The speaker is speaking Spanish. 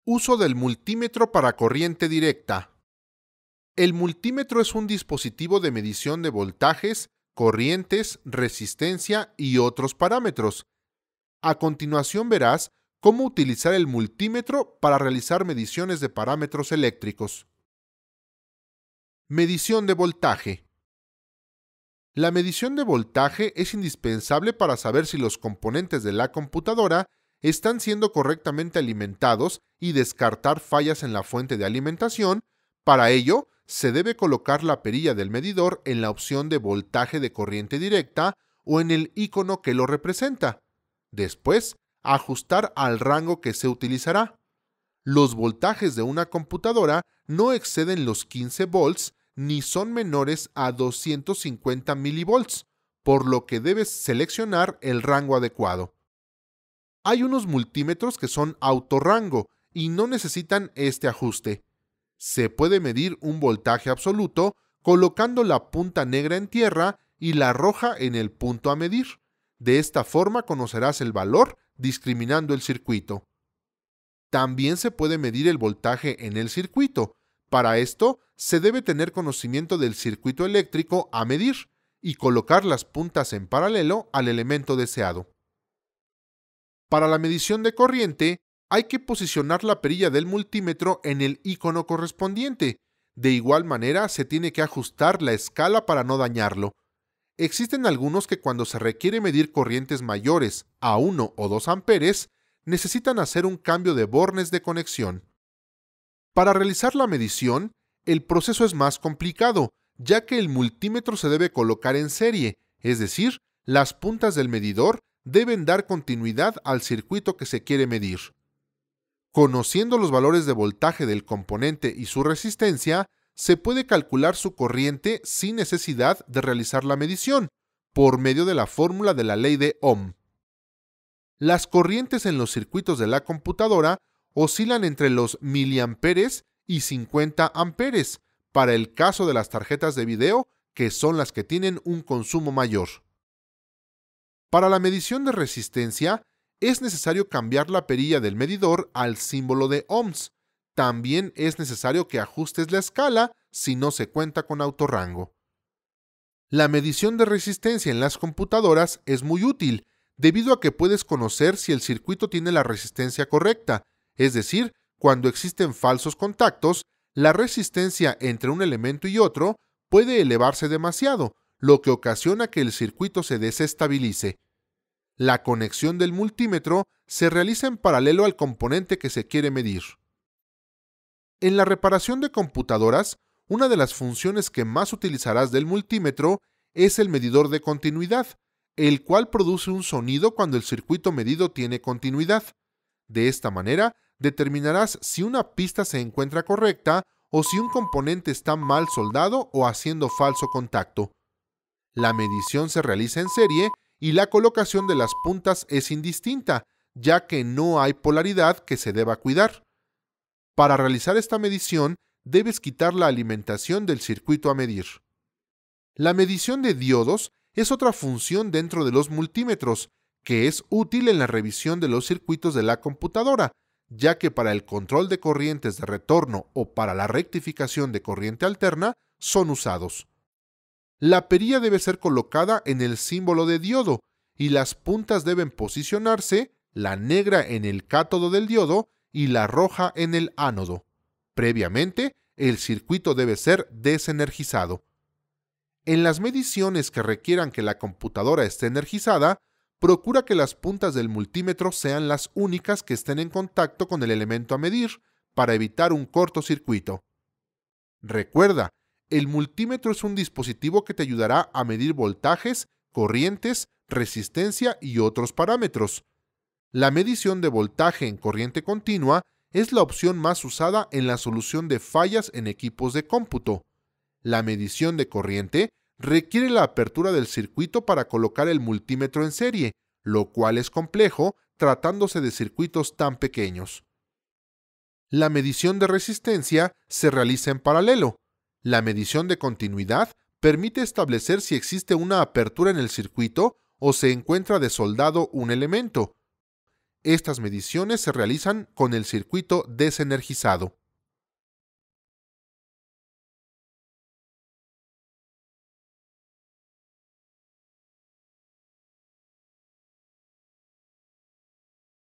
Uso del multímetro para corriente directa. El multímetro es un dispositivo de medición de voltajes, corrientes, resistencia y otros parámetros. A continuación verás cómo utilizar el multímetro para realizar mediciones de parámetros eléctricos. Medición de voltaje. La medición de voltaje es indispensable para saber si los componentes de la computadora están siendo correctamente alimentados y descartar fallas en la fuente de alimentación. Para ello, se debe colocar la perilla del medidor en la opción de voltaje de corriente directa o en el icono que lo representa. Después, ajustar al rango que se utilizará. Los voltajes de una computadora no exceden los 15 volts ni son menores a 250 milivolts, por lo que debes seleccionar el rango adecuado. Hay unos multímetros que son autorrango y no necesitan este ajuste. Se puede medir un voltaje absoluto colocando la punta negra en tierra y la roja en el punto a medir. De esta forma conocerás el valor discriminando el circuito. También se puede medir el voltaje en el circuito. Para esto, se debe tener conocimiento del circuito eléctrico a medir y colocar las puntas en paralelo al elemento deseado. Para la medición de corriente, hay que posicionar la perilla del multímetro en el icono correspondiente. De igual manera, se tiene que ajustar la escala para no dañarlo. Existen algunos que cuando se requiere medir corrientes mayores a 1 o 2 amperes, necesitan hacer un cambio de bornes de conexión. Para realizar la medición, el proceso es más complicado, ya que el multímetro se debe colocar en serie, es decir, las puntas del medidor deben dar continuidad al circuito que se quiere medir. Conociendo los valores de voltaje del componente y su resistencia, se puede calcular su corriente sin necesidad de realizar la medición, por medio de la fórmula de la ley de Ohm. Las corrientes en los circuitos de la computadora oscilan entre los miliamperes y 50 amperes, para el caso de las tarjetas de video, que son las que tienen un consumo mayor. Para la medición de resistencia, es necesario cambiar la perilla del medidor al símbolo de ohms. También es necesario que ajustes la escala si no se cuenta con autorrango. La medición de resistencia en las computadoras es muy útil, debido a que puedes conocer si el circuito tiene la resistencia correcta, es decir, cuando existen falsos contactos, la resistencia entre un elemento y otro puede elevarse demasiado, lo que ocasiona que el circuito se desestabilice. La conexión del multímetro se realiza en paralelo al componente que se quiere medir. En la reparación de computadoras, una de las funciones que más utilizarás del multímetro es el medidor de continuidad, el cual produce un sonido cuando el circuito medido tiene continuidad. De esta manera, determinarás si una pista se encuentra correcta o si un componente está mal soldado o haciendo falso contacto. La medición se realiza en serie y la colocación de las puntas es indistinta, ya que no hay polaridad que se deba cuidar. Para realizar esta medición, debes quitar la alimentación del circuito a medir. La medición de diodos es otra función dentro de los multímetros, que es útil en la revisión de los circuitos de la computadora, ya que para el control de corrientes de retorno o para la rectificación de corriente alterna son usados. La perilla debe ser colocada en el símbolo de diodo y las puntas deben posicionarse, la negra en el cátodo del diodo y la roja en el ánodo. Previamente, el circuito debe ser desenergizado. En las mediciones que requieran que la computadora esté energizada, procura que las puntas del multímetro sean las únicas que estén en contacto con el elemento a medir para evitar un cortocircuito. Recuerda, el multímetro es un dispositivo que te ayudará a medir voltajes, corrientes, resistencia y otros parámetros. La medición de voltaje en corriente continua es la opción más usada en la solución de fallas en equipos de cómputo. La medición de corriente requiere la apertura del circuito para colocar el multímetro en serie, lo cual es complejo tratándose de circuitos tan pequeños. La medición de resistencia se realiza en paralelo. La medición de continuidad permite establecer si existe una apertura en el circuito o se encuentra desoldado un elemento. Estas mediciones se realizan con el circuito desenergizado.